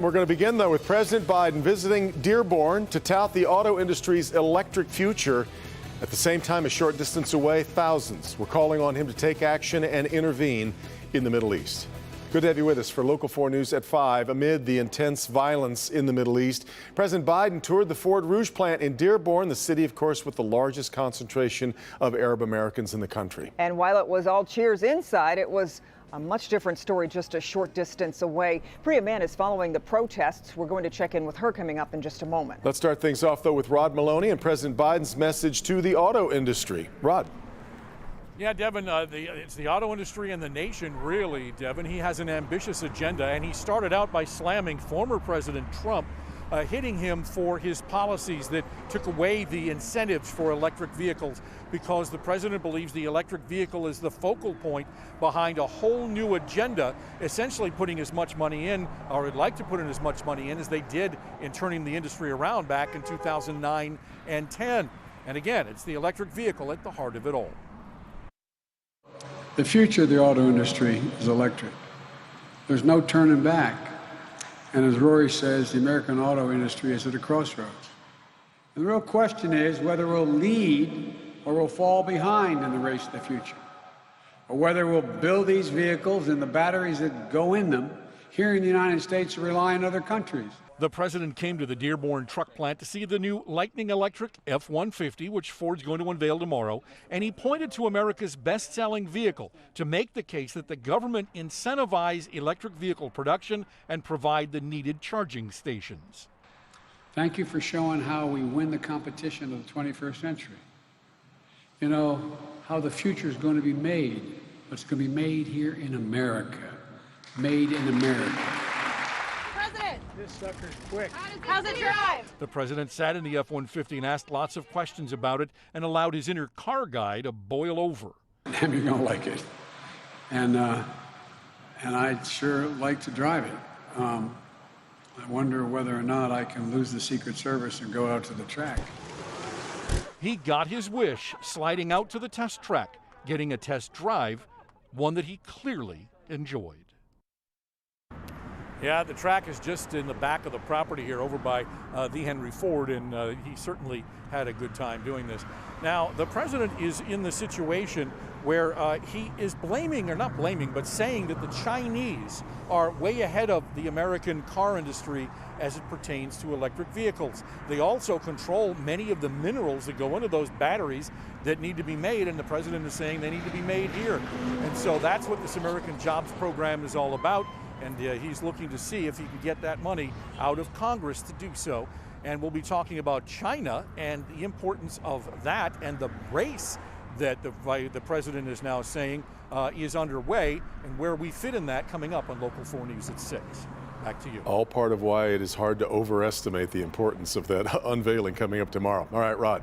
We're going to begin, though, with President Biden visiting Dearborn to tout the auto industry's electric future. At the same time, a short distance away, thousands were calling on him to take action and intervene in the Middle East. Good to have you with us for Local 4 News at 5. Amid the intense violence in the Middle East, President Biden toured the Ford Rouge plant in Dearborn, the city, of course, with the largest concentration of Arab Americans in the country. And while it was all cheers inside, it was a much different story just a short distance away. Priya Mann is following the protests. We're going to check in with her coming up in just a moment. Let's start things off, though, with Rod Maloney and President Biden's message to the auto industry. Rod. Yeah, Devin, it's the auto industry and the nation, really, Devin. He has an ambitious agenda, and he started out by slamming former President Trump, hitting him for his policies that took away the incentives for electric vehicles, because the president believes the electric vehicle is the focal point behind a whole new agenda, essentially putting as much money in, or would like to put in as much money in, as they did in turning the industry around back in 2009 and 10. And again, it's the electric vehicle at the heart of it all. The future of the auto industry is electric. There's no turning back. And as Rory says, the American auto industry is at a crossroads. And the real question is whether we'll lead or we'll fall behind in the race to the future, or whether we'll build these vehicles and the batteries that go in them here in the United States or rely on other countries. The president came to the Dearborn truck plant to see the new Lightning Electric F-150, which Ford's going to unveil tomorrow, and he pointed to America's best-selling vehicle to make the case that the government incentivize electric vehicle production and provide the needed charging stations. Thank you for showing how we win the competition of the 21st century. You know, how the future is going to be made, but it's going to be made here in America. Made in America. This sucker's quick. How's it drive? The president sat in the F-150 and asked lots of questions about it and allowed his inner car guy to boil over. Damn, you're gonna like it. And I'd sure like to drive it. I wonder whether or not I can lose the Secret Service and go out to the track. He got his wish, sliding out to the test track, getting a test drive, one that he clearly enjoyed. Yeah, the track is just in the back of the property here over by the Henry Ford, and he certainly had a good time doing this. Now, the president is in the situation where he is blaming, or not blaming, but saying that the Chinese are way ahead of the American car industry as it pertains to electric vehicles. They also control many of the minerals that go into those batteries that need to be made, and the president is saying they need to be made here. And so that's what this American Jobs Program is all about. And he's looking to see if he can get that money out of Congress to do so. And we'll be talking about China and the importance of that, and the race that the president is now saying is underway, and where we fit in that, coming up on Local 4 News at 6. Back to you. All part of why it is hard to overestimate the importance of that unveiling coming up tomorrow. All right, Rod.